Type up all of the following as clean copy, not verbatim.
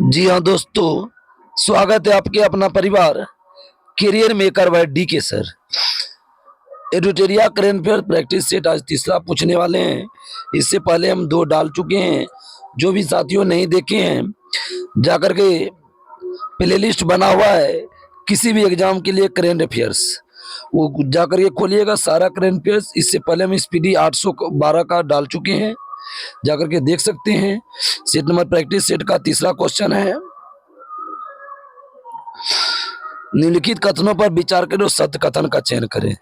जी हाँ दोस्तों, स्वागत है आपके अपना परिवार career maker by D K sir. एडुटेरिया करेंट अफेयर प्रैक्टिस सेट आज तीसरा पूछने वाले हैं। इससे पहले हम 2 डाल चुके हैं। जो भी साथियों नहीं देखे हैं जाकर के प्लेलिस्ट बना हुआ है किसी भी एग्जाम के लिए करेंट अफेयर्स, वो जाकर के खोलिएगा सारा करेंट अफेयर्स। इससे पहले हम स्पीडी 812 का डाल चुके हैं, जाकर के देख सकते हैं। सेट नंबर प्रैक्टिस सेट का तीसरा क्वेश्चन है, निम्नलिखित कथनों पर विचार करें और सत्य कथन का चयन करें।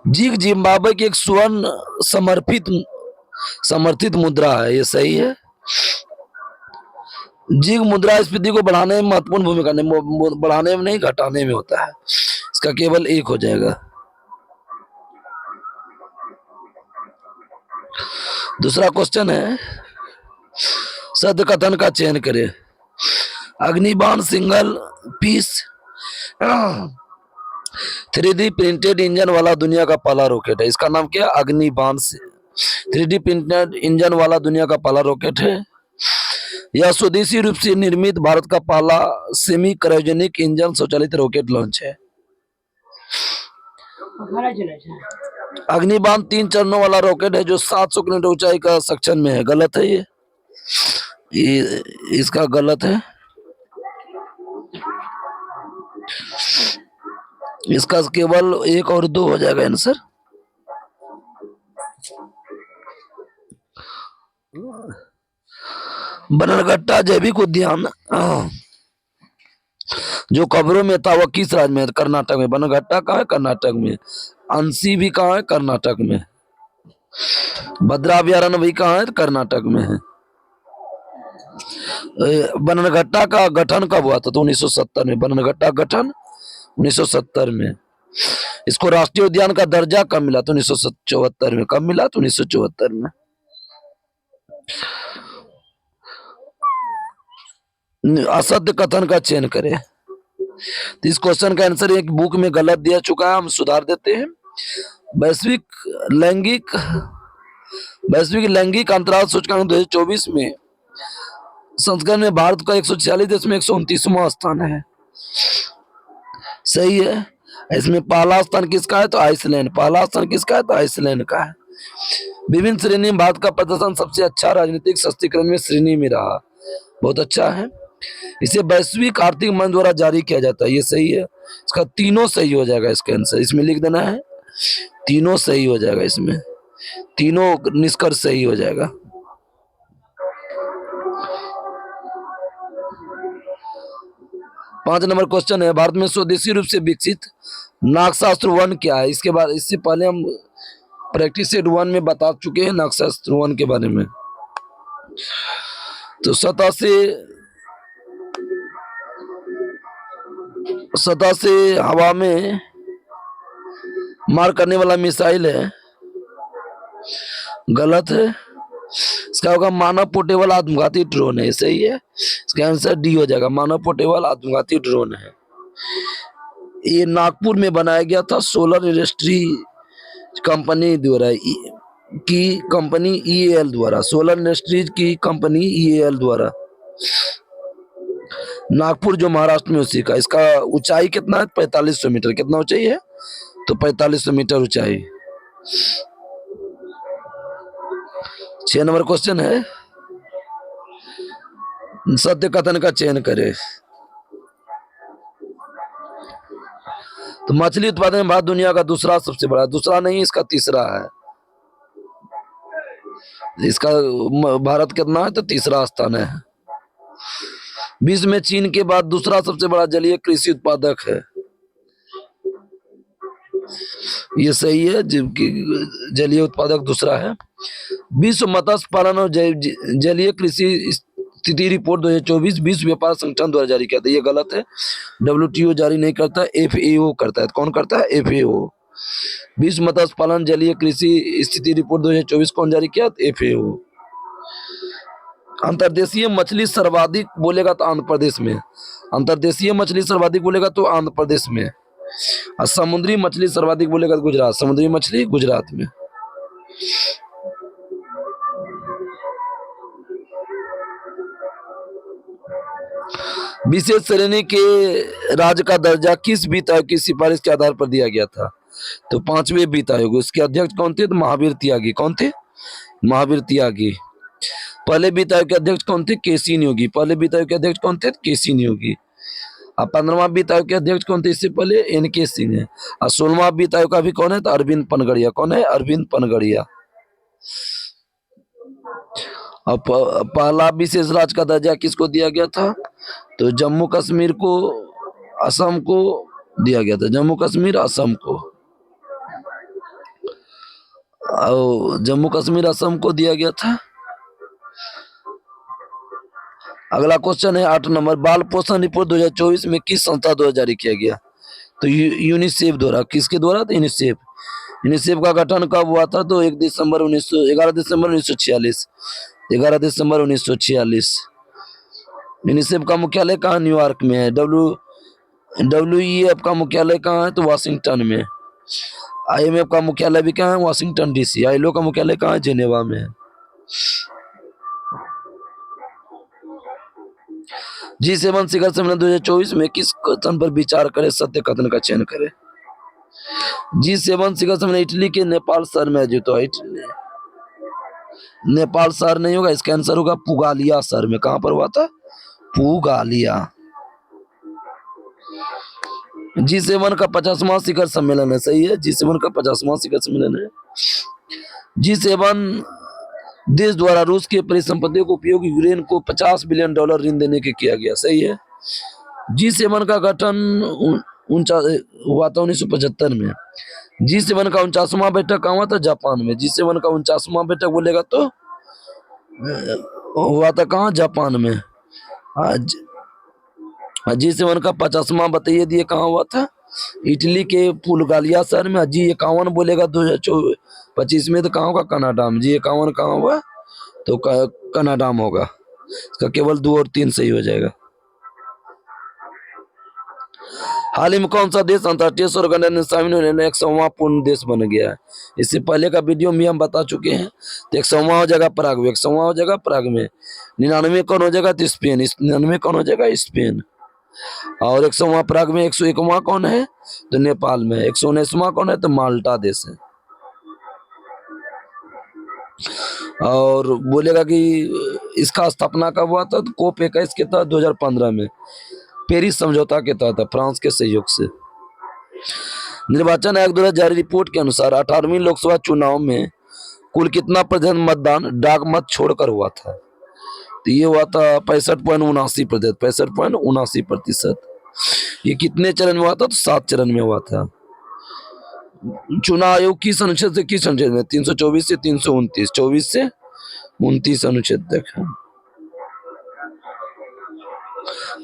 जिग जिम्बाब्वे की एक स्वर्ण समर्थित मुद्रा है, ये सही है। जिग मुद्रास्फीति को बढ़ाने में महत्वपूर्ण भूमिका बढ़ाने में नहीं, घटाने में होता है। इसका केवल एक हो जाएगा। दूसरा क्वेश्चन है, सत्य कथन का चयन करें। Agnibaan single piece 3D printed engine वाला दुनिया का पहला रॉकेट है। इसका नाम क्या है? अग्निबाण 3D प्रिंटेड इंजन वाला दुनिया का पहला रॉकेट है। यह स्वदेशी रूप से निर्मित भारत का पहला सेमी क्रायोजेनिक इंजन स्वचालित रॉकेट लॉन्च है। अग्निबाण 3 चरणों वाला रॉकेट है जो 700 किलोमीटर ऊंचाई का सक्शन में है। गलत है ये इसका गलत है। इसका केवल 1 और 2 हो जाएगा आंसर। बनरघट्टा जैविक उद्यान जो खबरों में था वह किस राज्य में? कर्नाटक में। बनरघट्टा कहाँ है? कर्नाटक में। अंसी भी कहाँ है? कर्नाटक में। भद्रा अभयारण्य भी कहाँ है? कर्नाटक में है। बनरघट्टा का गठन कब हुआ था? तो 1970 में। बनरघट्टा गठन 1970 में। इसको राष्ट्रीय उद्यान का दर्जा कब मिला? तो 1974 में। कब मिला? तो 1974 में। असत्य कथन का चयन करें। तो इस क्वेश्चन का आंसर एक बुक में गलत दिया चुका है, हम सुधार देते हैं। वैश्विक लैंगिक अंतराल सूचकांक 2024 में संस्करण में भारत का 146 देश में 129वां स्थान है। सही है। इसमें पहला स्थान किसका है? तो आइसलैंड। पहला स्थान किसका है? तो आइसलैंड का है। विभिन्न श्रेणी में भारत का प्रदर्शन सबसे अच्छा राजनीतिक सशक्तिकरण में श्रेणी में रहा। बहुत अच्छा है। इसे वैश्विक आर्थिक मंच द्वारा जारी किया जाता है। ये सही है। इसका तीनों सही हो जाएगा। इसका आंसर इसमें लिख देना है, तीनों सही हो जाएगा। इसमें तीनों निष्कर्ष सही हो जाएगा। पांच नंबर क्वेश्चन है, भारत में स्वदेशी रूप से विकसित नागशास्त्र वन क्या है? इसके बाद इससे पहले हम प्रैक्टिस सेट 1 में बता चुके हैं नागशास्त्र वन के बारे में। तो सतह से हवा में मार करने वाला मिसाइल है। गलत है। इसका होगा मानव पोर्टेबल आत्मघाती ड्रोन है। सही है। इसका आंसर डी हो जाएगा, मानव पोर्टेबल आत्मघाती ड्रोन है। ये नागपुर में बनाया गया था सोलर इंडस्ट्री कंपनी द्वारा ईएएल द्वारा। सोलर इंडस्ट्रीज की कंपनी ईएएल द्वारा। नागपुर जो महाराष्ट्र में उसी का। इसका ऊंचाई कितना है? 4500 मीटर। कितना ऊंचाई है? तो 4500 मीटर ऊंचाई। 6 नंबर क्वेश्चन है, सत्य कथन का चयन करें। तो मछली उत्पादन में भारत दुनिया का दूसरा सबसे बड़ा, दूसरा नहीं इसका तीसरा है। इसका भारत कितना है? तो तीसरा स्थान है। विश्व में चीन के बाद दूसरा सबसे बड़ा जलीय कृषि उत्पादक है। ये सही है, जबकि जलीय उत्पादक दूसरा है। विश्व मत्स्य पालन और जलीय कृषि स्थिति रिपोर्ट 2024 विश्व व्यापार संगठन द्वारा जारी किया था। ये गलत है। WTO जारी नहीं करता, FAO करता है। कौन करता है? FAO। विश्व मत्स्य पालन जलीय कृषि स्थिति रिपोर्ट 2024 कौन जारी किया? FAO। अंतर्देशीय मछली सर्वाधिक बोलेगा तो आंध्र प्रदेश में। अंतर्देशीय मछली सर्वाधिक बोलेगा तो आंध्र प्रदेश में। और समुद्री मछली सर्वाधिक बोलेगा तो गुजरात। समुद्री मछली गुजरात में। विशेष श्रेणी के राज्य का दर्जा किस वित्त आयोग की सिफारिश के आधार पर दिया गया था? तो पांचवें वित्त आयोग। इसके अध्यक्ष कौन थे? तो महावीर त्यागी। कौन थे? महावीर त्यागी। पहले वित्त आयोग के अध्यक्ष कौन थे? केसी नियोगी। पहले वित्त आयोग के अध्यक्ष कौन थे? केसी नियोगी। अब 15वां वित्त आयोग के अध्यक्ष कौन थे? इससे पहले एन.के. सिंह है। और 16वां वित्त आयोग का भी कौन है? तो अरविंद पनगड़िया। कौन है? अरविंद पनगड़िया। अब पहला विशेष राज्य का दर्जा किसको दिया गया था? तो जम्मू कश्मीर को, असम को दिया गया था। जम्मू कश्मीर, असम को। और जम्मू कश्मीर, असम को दिया गया था। अगला क्वेश्चन है 8 नंबर, बाल पोषण रिपोर्ट 2024 में किस संस्था द्वारा जारी किया गया? तो यूनिसेफ द्वारा। किसके द्वारा? तो यूनिसेफ। यूनिसेफ का गठन कब हुआ था? तो 11 दिसंबर 1946। 11 दिसंबर 1946। यूनिसेफ का मुख्यालय कहाँ? न्यूयॉर्क में है। WEF का मुख्यालय कहाँ है? तो वाशिंगटन में। IMF का मुख्यालय भी कहाँ है? Washington DC। ILO का मुख्यालय कहाँ है? जेनेवा में है। G7 शिखर सम्मेलन 2024 में किस कथन पर विचार करे, सत्य कथन का चयन करे? G7 शिखर सम्मेलन इटली के नेपाल शहर में आयोजित हुआ। नेपाल शहर नहीं होगा, इसका आंसर होगा पुगालिया शहर में। कहां पर हुआ था? पुगालिया। G7 का 50वां शिखर सम्मेलन है। सही है, G7 का 50वां शिखर सम्मेलन है। G7 देश द्वारा रूस की परिसंपत्तियों को उपयोग यूक्रेन को $50 बिलियन ऋण देने के किया गया। सही है। G7 का गठन हुआ था 1975 में। G7 का 49वां बैठक कहाँ हुआ था? जापान में। G7 का 49वां बैठक बोलेगा तो हुआ था कहाँ? जापान में। G7 का 50वां बताइए दिए कहाँ हुआ था? इटली के पुलगालिया शहर में। G51 बोलेगा 2025 में तो कहाँ होगा? कनाडा में। G51 कहाँ हुआ? तो कनाडा में होगा। इसका केवल 2 और 3 सही हो जाएगा। हाल ही में कौन सा देश अंतर्राष्ट्रीय सौर गठबंधन में शामिल होने में 100वां पूर्ण देश बन गया है? इससे पहले का वीडियो में हम बता चुके हैं। तो 100वां हो जाएगा प्राग में। 100वां हो जाएगा प्राग में। 99 कौन हो जाएगा? तो स्पेन। 99 कौन हो जाएगा? स्पेन। और 100वां प्राग में। 101वां कौन है? तो नेपाल में। 119वां कौन है? तो माल्टा देश है। और बोलेगा कि इसका स्थापना कब हुआ था? तो COP 21 के तहत 2015 में, पेरिस समझौता के तहत, फ्रांस के सहयोग से। निर्वाचन आयोग द्वारा जारी रिपोर्ट के अनुसार 18वीं लोकसभा चुनाव में कुल कितना प्रतिशत मतदान डाक मत छोड़कर हुआ था? तो ये हुआ था 65.79%। 65.79%। ये कितने चरण में हुआ था? तो 7 चरण में हुआ था। चुनाव आयोग किस अनुच्छेद से किस अनुच्छेद में? 324 से 329। 24 से 29 अनुच्छेद तक है।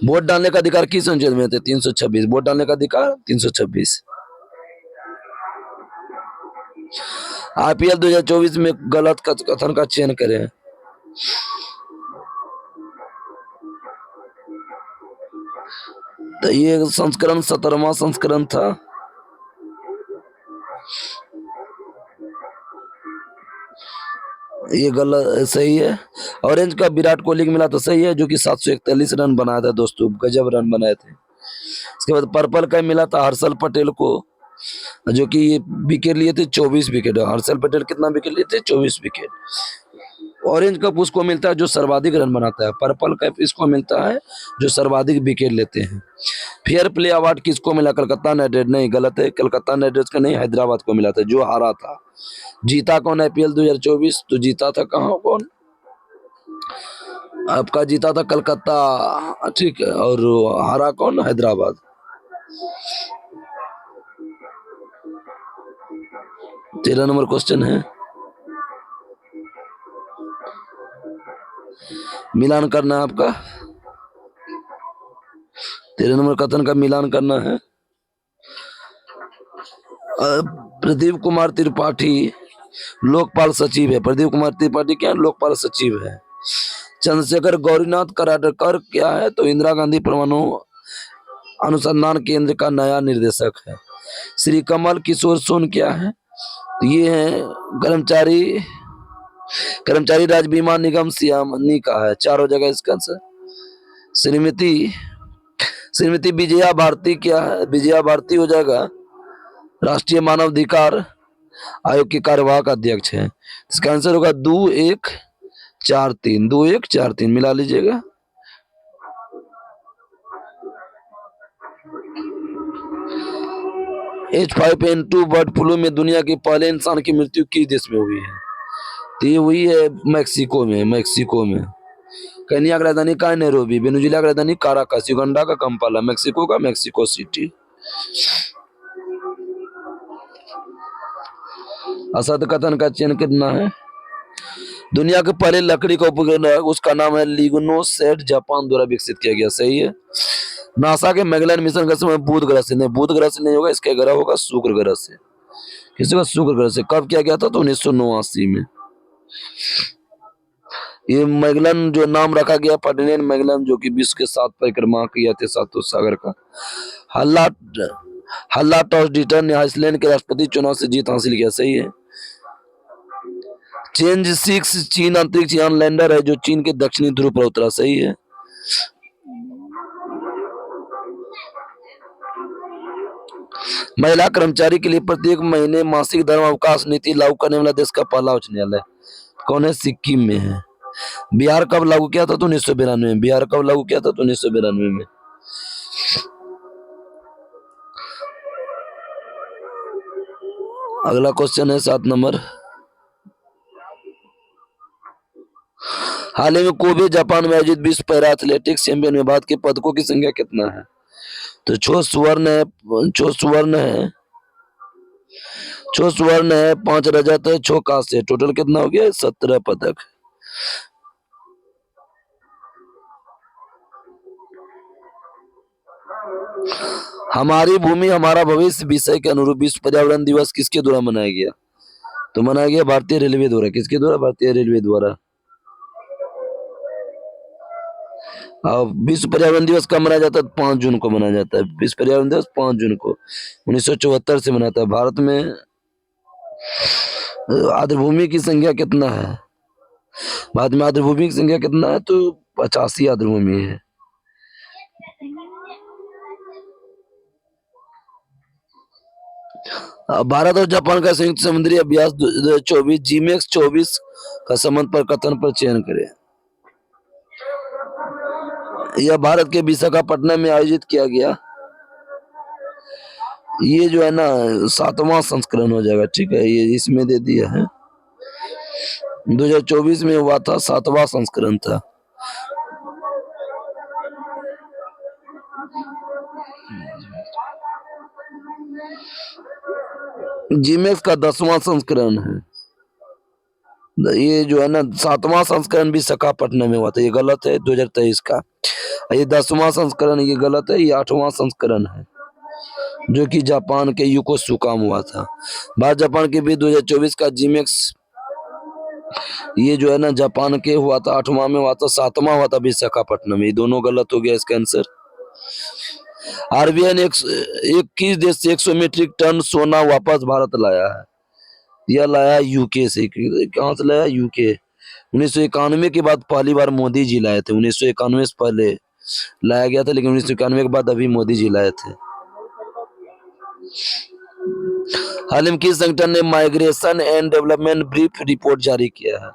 वोट डालने का अधिकार किस अनुच्छेद में थे? 326। वोट डालने का अधिकार 326। IPL 2024 में गलत कथन का चयन करें। तो ये संस्करण 17वां संस्करण था। ये गलत, सही है। ऑरेंज का विराट कोहली को मिला तो सही है, जो कि 741 रन बनाया था दोस्तों, गजब रन बनाए थे। इसके बाद पर्पल का मिला था हर्षल पटेल को, जो कि विकेट लिए थे 24 विकेट। हर्षल पटेल कितना विकेट लिए थे? 24 विकेट। ऑरेंज कप उसको मिलता है जो सर्वाधिक रन बनाता है। पर्पल कप इसको मिलता है जो सर्वाधिक विकेट लेते हैं। फेयर प्ले अवार्ड किसको मिला? Calcutta night Riders. नहीं, गलत है। कलकत्ता नाइट राइडर्स का नहीं, हैदराबाद को मिला था, जो हारा था। जीता कौन IPL 2024? तो जीता था कहाँ? कौन आपका? जीता था कलकत्ता, ठीक है। और हारा कौन? हैदराबाद। तेरह नंबर क्वेश्चन है, मिलान करना है आपका। 13 नंबर कथन का मिलान करना है। प्रदीप कुमार त्रिपाठी लोकपाल सचिव है। प्रदीप कुमार त्रिपाठी क्या है? लोकपाल सचिव है। चंद्रशेखर गौरीनाथ कराडकर क्या है? तो इंदिरा गांधी परमाणु अनुसंधान केंद्र का नया निर्देशक है। श्री कमल किशोर सोन क्या है? तो ये है कर्मचारी कर्मचारी राज्य बीमा निगम सियामनी का है, 4 हो जाएगा इसका आंसर। श्रीमती श्रीमती विजया भारती क्या है? विजया भारती हो जाएगा, राष्ट्रीय मानव अधिकार आयोग की कार्यवाहक अध्यक्ष है। इसका आंसर होगा 2143, 2143 मिला लीजिएगा। H5N2 बर्ड फ्लू में दुनिया के पहले इंसान की मृत्यु किस देश में हुई है? तो ये हुई है मैक्सिको में। मैक्सिको में। केन्या की राजधानी का है नैरोबी, वेनेजुएला की राजधानी काराकस, युगांडा का कंपाला, मैक्सिको का मैक्सिको सिटी। असद कथन का चयन कितना है? दुनिया के पहले लकड़ी का उपग्रह, उसका नाम है लिग्नोसैट, जापान द्वारा विकसित किया गया। सही है। नासा के मैगेलन मिशन का समय बुध ग्रह से नहीं, बुध ग्रह से नहीं होगा, इसका ग्रह होगा शुक्र ग्रह से। किसी का शुक्र ग्रह से कब किया गया था? तो 1989 में। ये मैगेलन जो नाम रखा गया, फर्डिनेंड मैगेलन, जो कि विश्व के 7 परिक्रमा किया थे सातों सागर का। हल्ला टॉसडिटर ने आइसलैंड के राष्ट्रपति चुनाव से जीत हासिल किया। सही है। चेंज 6 चीन अंतरिक्ष यान लैंडर है जो चीन के दक्षिणी ध्रुव पर उतरा। सही है। महिला कर्मचारी के लिए प्रत्येक महीने मासिक धर्म अवकाश नीति लागू करने वाला देश का पहला उच्च न्यायालय कौन है? सिक्किम में है। बिहार कब लागू किया था? तो 1992 में। बिहार कब लागू किया था? तो 1992 में। अगला क्वेश्चन है 7 नंबर। हाल ही में कोबे जापान में आयोजित विश्व पैरा एथलेटिक्स चैंपियन में भारत के पदकों की संख्या कितना है? तो 6 स्वर्ण है, 5 रजत है, 6 कांस्य। टोटल कितना हो गया? 17 पदक। हमारी भूमि हमारा भविष्य विषय के अनुरूप विश्व पर्यावरण दिवस किसके द्वारा मनाया गया? तो मनाया गया भारतीय रेलवे द्वारा। किसके द्वारा? भारतीय रेलवे द्वारा। विश्व पर्यावरण दिवस कब मनाया जाता है? 5 जून को मनाया जाता है। विश्व पर्यावरण दिवस 5 जून को 1974 से मनाता है। भारत में आर्द्रभूमि की संख्या कितना है? भारत में आर्द्रभूमि की संख्या कितना है? तो 85 आर्द्रभूमि है। भारत और जापान का संयुक्त समुद्री अभ्यास 2024 जीमेक्स 24 का संबंध पर कथन पर चयन करें। यह भारत के विशाखापट्टनम में आयोजित किया गया। ये जो है ना 7वां संस्करण हो जाएगा। ठीक है, ये इसमें दे दिया है। 2024 में हुआ था, 7वां संस्करण था। जीमेक्स का 10वां संस्करण है। ये जो है ना 7वां संस्करण विशाखापट्टनम में हुआ था। ये गलत है 2023 का। ये 10वां संस्करण ये गलत है। ये 8वां संस्करण है जो कि जापान के योकोसुका में हुआ था। भारत जापान के बीच 2024 का जीमेक्स ये जो है ना जापान के हुआ था, 8वां में हुआ था, 7वां हुआ था विशाखापट्टनम। ये दोनों गलत हो गया इसका आंसर। आरबीआई ने 21 देश से 100 मीट्रिक टन सोना वापस भारत लाया है। यह लाया यूके से। कहां से लाया? यूके। 1991 के बाद पहली बार मोदी जी लाए थे। 1991 से पहले लाया गया था, लेकिन 1991 के बाद अभी मोदी जी लाए थे। हाल ही में किस संगठन ने migration and development brief report जारी किया है?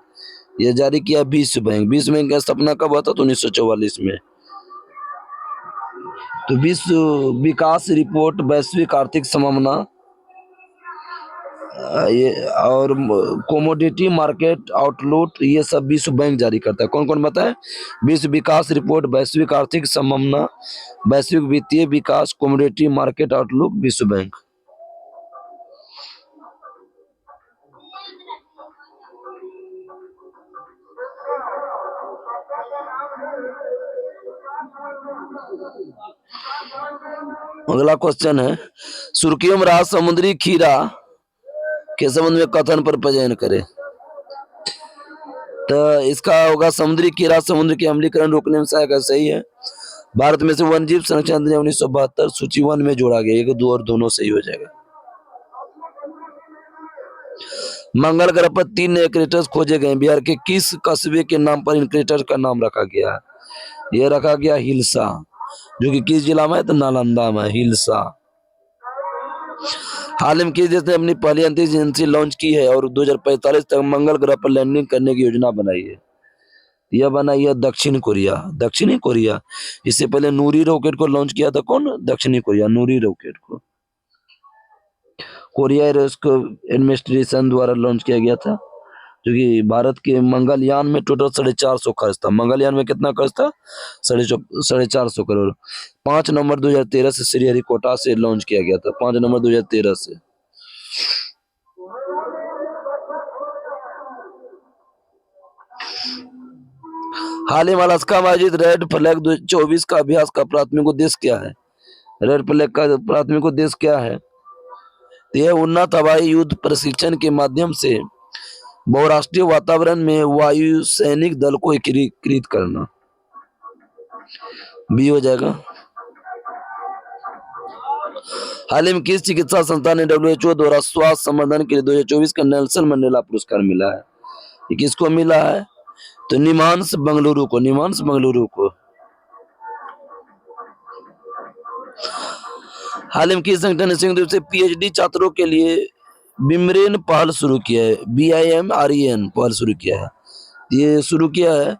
यह जारी किया विश्व बैंक। विश्व बैंक का स्थापना कब हुआ था? तो 1944 में। तो विश्व विकास रिपोर्ट, वैश्विक आर्थिक संभावना, ये और कमोडिटी मार्केट आउटलुक, ये सब विश्व बैंक जारी करता है। कौन कौन बताए? विश्व विकास रिपोर्ट, वैश्विक आर्थिक संभावना, वैश्विक वित्तीय विकास, कमोडिटी मार्केट आउटलुक, विश्व बैंक। अगला क्वेश्चन है सुर्खियों में रहा समुद्री खीरा के संबंध में कथन पर चयन करें। तो इसका होगा समुद्री खीरा समुद्र के अम्लीकरण रोकने में सहायक है। सही है। भारत में से वन जीव संरक्षण अधिनियम 1972 सूची 1 में जोड़ा गया। 1, 2 और दोनों सही हो जाएगा। मंगल ग्रह पर 3 नए क्रेटर्स खोजे गए। बिहार के किस कस्बे के नाम पर इन क्रेटर्स का नाम रखा गया है? यह रखा गया हिलसा, जो कि किस जिला में है? तो नालंदा में हिलसा। हाल में किस देश ने अपनी पहली अंतरिक्ष एजेंसी लॉन्च की है और 2045 तक मंगल ग्रह पर लैंडिंग करने की योजना बनाई है? यह बनाई है दक्षिण कोरिया। दक्षिणी कोरिया। इससे पहले नूरी रॉकेट को लॉन्च किया था कौन? दक्षिणी कोरिया, नूरी रॉकेट को कोरिया एरोस्पेस एडमिनिस्ट्रेशन द्वारा लॉन्च किया गया था, जो कि भारत के मंगलयान में टोटल 450 खर्च था। मंगलयान में कितना खर्च था? 450 करोड़। 5 नवंबर 2013 से श्रीहरिकोटा से लॉन्च किया गया था, 5 नवंबर 2013 से। हाल ही में अलास्का में आयोजित रेड फ्लैग 2024 का अभ्यास का प्राथमिक उद्देश्य क्या है? रेड फ्लैग का प्राथमिक उद्देश्य क्या है? यह उन्नत हवाई युद्ध प्रशिक्षण के माध्यम से बहुराष्ट्रीय वातावरण में वायु सैनिक दल को एकीकृत करना। बी हो जाएगा। हाल ही में किस चिकित्सा संस्थान ने WHO द्वारा स्वास्थ्य संवर्धन के लिए 2024 का नेल्सन मंडेला पुरस्कार मिला है? ये किसको मिला है? तो निमांस बेंगलुरु को, निमांस बेंगलुरु को। हाल ही में किस संगठन ने संयुक्त रूप से PhD छात्रों के लिए बिमरेन पहल शुरू किया है? BIMREN पहल शुरू किया है। ये शुरू किया है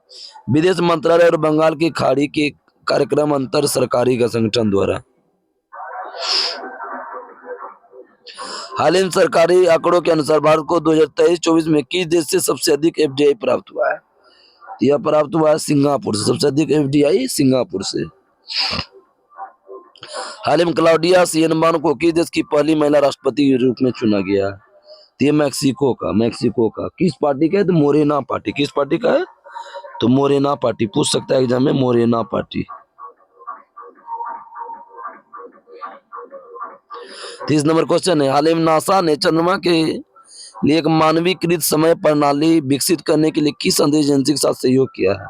विदेश मंत्रालय और बंगाल की खाड़ी के कार्यक्रम अंतर सरकारी का संगठन द्वारा। हाल ही में सरकारी आंकड़ों के अनुसार भारत को 2023-24 में किस देश से सबसे अधिक FDI प्राप्त हुआ है? यह प्राप्त हुआ है सिंगापुर से, सबसे अधिक FDI सिंगापुर से। हाल ही में क्लाउडिया शिएनबाम को किस देश की पहली महिला राष्ट्रपति के रूप में चुना गया है? ये मैक्सिको का, मैक्सिको का। किस पार्टी का है? तो मोरेना पार्टी। किस पार्टी का है? तो मोरेना पार्टी। पूछ सकता है एग्जाम में, मोरेना पार्टी। 30 नंबर क्वेश्चन है, हाल ही में नासा ने चंद्रमा के लिए एक मानवीकृत समय प्रणाली विकसित करने के लिए किस अंतरिक्ष एजेंसी के साथ सहयोग किया है?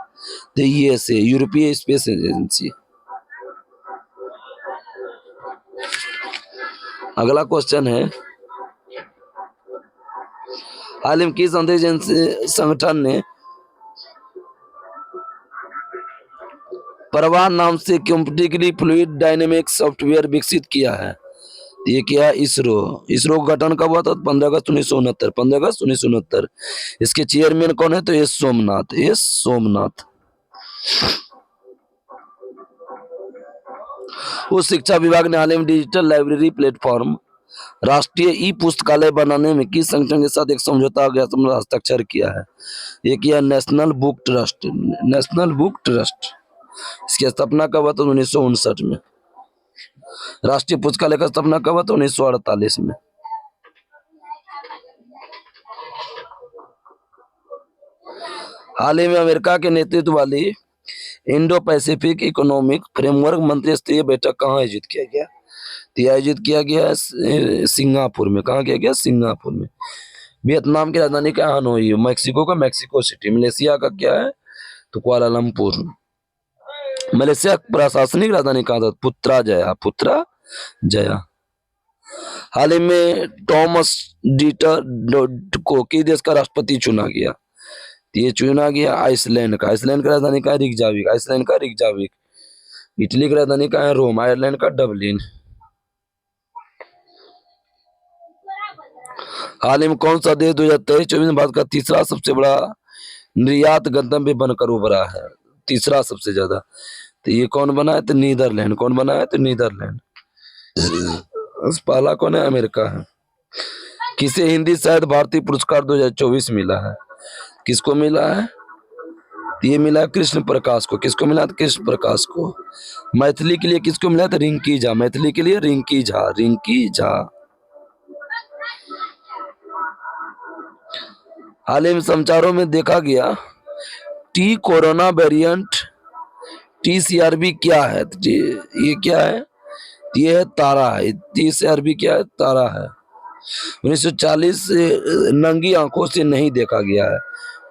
तो USA, यूरोपीय स्पेस एजेंसी। अगला क्वेश्चन है, हाल ही में किस अंतरिक्ष संगठन ने प्रवाह नाम से कंप्यूटरी फ्लूइड डायनेमिक सॉफ्टवेयर विकसित किया है? ये क्या है? इसरो। इसरो का गठन कब हुआ था? 15 अगस्त 1969, 15 अगस्त 1969। इसके चेयरमैन कौन है? तो एस सोमनाथ, एस सोमनाथ। उस शिक्षा विभाग ने हाल ही में डिजिटल लाइब्रेरी प्लेटफॉर्म राष्ट्रीय ई पुस्तकालय बनाने में किस संगठन के साथ एक समझौता हस्ताक्षर किया है? ये किया national book trust, national book trust. इसकी स्थापना कब हुआ था? 1959 में। राष्ट्रीय पुस्तकालय का स्थापना कब हुआ था? 1948 में। हाल ही में अमेरिका के नेतृत्व वाली इंडो पैसिफिक इकोनॉमिक फ्रेमवर्क मंत्रिस्तरीय बैठक कहाँ आयोजित किया गया? तो आयोजित किया गया है सिंगापुर में। कहाँ किया गया? सिंगापुर में। वियतनाम की राजधानी क्या है? हनोई। मैक्सिको का मैक्सिको सिटी। मलेशिया का क्या है? तो कुआलालंपुर। मलेशिया प्रशासनिक राजधानी कहाँ था? पुत्रा जया, पुत्रा जया। हाल ही में टॉमस डीटर को किस देश का राष्ट्रपति चुना गया? ये चुना गया आइसलैंड का। आइसलैंड की राजधानी का है? रिकजाविक, आइसलैंड का रिकजाविक। इटली की राजधानी का है? रोम। आयरलैंड का डबलिन। हाल ही में कौन सा देश 2023-24 में भारत का तीसरा सबसे बड़ा निर्यात गंतव्य बनकर उभरा है? तीसरा सबसे ज्यादा। तो ये कौन बना है? तो नीदरलैंड। कौन बना है? तो नीदरलैंड। पहला कौन है? अमेरिका है। किसे हिंदी साहित्य भारती पुरस्कार 2024 मिला है? किसको मिला है? ये मिला है कृष्ण प्रकाश को। किसको मिला? तो कृष्ण प्रकाश को। मैथिली के लिए किसको मिला? तो रिंकी झा। मैथिली के लिए रिंकी झा, रिंकी झा। हाल ही में समाचारों में देखा गया टी कोरोना वेरिएंट TCRV क्या है? ये क्या है? ये है तारा है। TCRV क्या है? तारा है। 1940 से नंगी आंखों से नहीं देखा गया है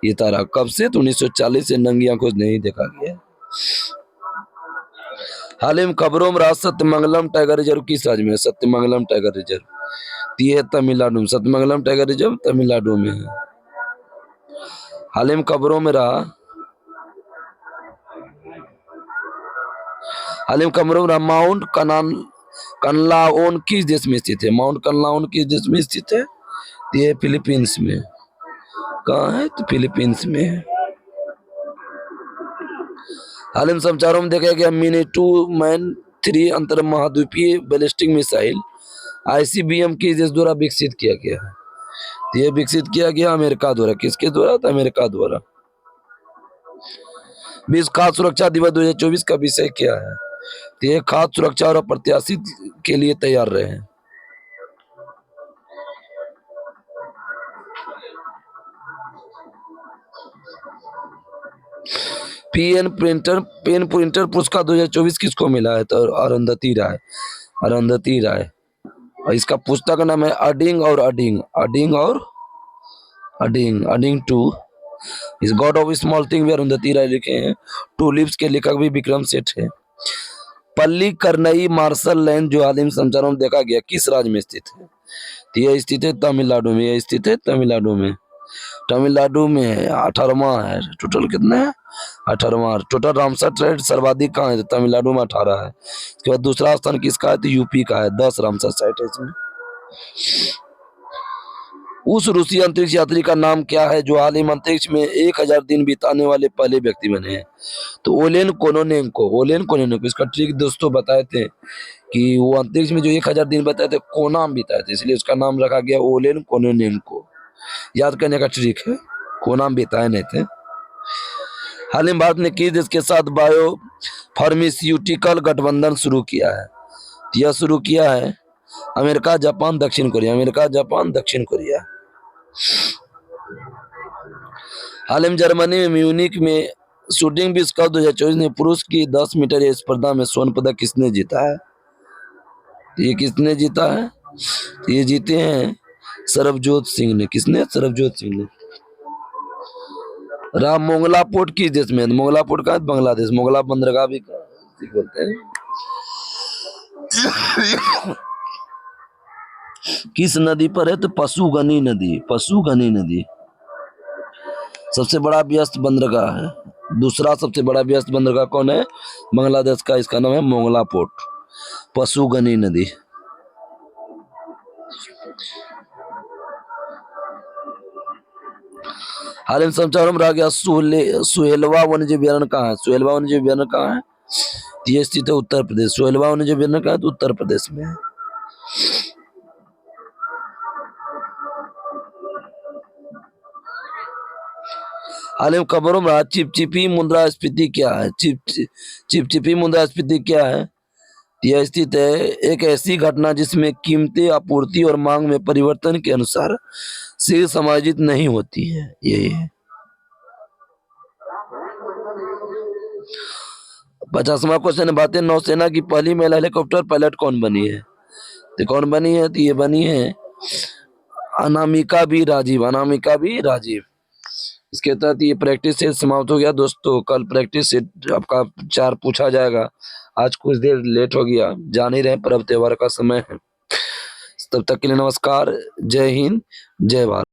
ये तारा। कब से? तो 1940 से नंगी आंखों से नहीं देखा गया। हाल ही में खबरों में रहा सत्यमंगलम टाइगर रिजर्व किस राज्य में है? Sathyamangalam tiger reserve. ये है तमिलनाडु में, सतमंगलम टाइगर रिजर्व तमिलनाडु में है। हाल ही में खबरों में रहा, माउंट कनलाओन किस देश में स्थित है? माउंट कनलाओन किस देश में स्थित है? ये फिलीपींस में। कहाँ है? तो फिलीपींस में है। हाल ही में समाचारों में देखा गया मिनी 2 मैन 3 अंतर महाद्वीपीय बैलिस्टिक मिसाइल ICBM किस देश द्वारा विकसित किया गया है? ये विकसित किया गया अमेरिका द्वारा। किसके द्वारा? तो अमेरिका द्वारा। विश्व खाद्य सुरक्षा दिवस 2024 का विषय क्या है? तो ये खाद्य सुरक्षा और अप्रत्याशित के लिए तैयार रहे। पेन प्रिंटर पुरस्कार 2024 किसको मिला है? तो अरुंधति राय। और इसका पुस्तक का नाम है अडिंग टू इस गॉड ऑफ स्मॉल थिंग भी अरुंधति राय लिखे हैं। टूलिप्स के लेखक भी विक्रम सेठ है। पल्लीकरनई मार्शल लैंड जो हाल ही में समाचारों में देखा गया किस राज्य में स्थित है? तो यह स्थित है तमिलनाडु में। तमिलनाडु में 18वां है। टोटल कितना है? 18वां। टोटल रामसर साइट सर्वाधिक कहाँ है? तो तमिलनाडु में 18 है। उसके बाद दूसरा स्थान किसका है? तो यूपी का है, 10 रामसर साइट है इसमें। उस रूसी अंतरिक्ष यात्री का नाम क्या है जो हाल ही में अंतरिक्ष में 1000 दिन बिताने वाले पहले व्यक्ति बने हैं? तो ओलेन कोनोनेंको। इसका ट्रिक दोस्तों बताए थे कि वो अंतरिक्ष में जो 1000 दिन बताए थे कोनाम बिताए थे, इसलिए उसका नाम रखा गया ओलेन कोनोनेंको। याद करने का ट्रिक है, कोनाम बिताए नहीं थे। हाल ही में भारत ने किस देश के साथ बायो फार्मास्यूटिकल गठबंधन शुरू किया है? यह शुरू किया है अमेरिका, जापान, दक्षिण कोरिया। हाल ही में जर्मनी में म्यूनिक में शूटिंग विश्व कप 2024 में पुरुष की 10 मीटर एयर स्पर्धा में स्वर्ण पदक किसने जीता है? ये किसने जीता है? ये जीते हैं सरबजोत सिंह ने। किसने? सरबजोत सिंह ने। राम मोंगला पोर्ट किस देश में? मोंगला पोर्ट का बांग्लादेश। मोंगला बंदरगाह भी बोलते हैं। किस नदी पर है? तो पशुगनी नदी। सबसे बड़ा व्यस्त बंदरगाह है। दूसरा सबसे बड़ा व्यस्त बंदरगाह कौन है? बांग्लादेश का। इसका नाम है मोंगला पोर्ट, पशुगनी नदी। हाल ही में समाचारों में रह गया सुहेलवा वन्यजीव अभयारण्य कहाँ है? ये स्थित है उत्तर प्रदेश। सुहेलवा वन्यजीव अभयारण्य कहाँ है? तो उत्तर प्रदेश में है। हाल ही में खबरों में चिपचिपी मुद्रास्फीति क्या है? चिपचिपी मुद्रास्फीति क्या है? यह स्थित है एक ऐसी घटना जिसमें कीमतें आपूर्ति और मांग में परिवर्तन के अनुसार से समायोजित नहीं होती है। यही है। 50वां क्वेश्चन। भारतीय नौसेना की पहली महिला हेलीकॉप्टर पायलट कौन बनी है? तो कौन बनी है? तो ये बनी है अनामिका बी राजीव। इसके तहत ये प्रैक्टिस सेट समाप्त हो गया दोस्तों। कल प्रैक्टिस सेट आपका 4 पूछा जाएगा। आज कुछ देर लेट हो गया, जान ही रहे पर्व त्योहार का समय है। तब तक के लिए नमस्कार, जय हिंद, जय भारत।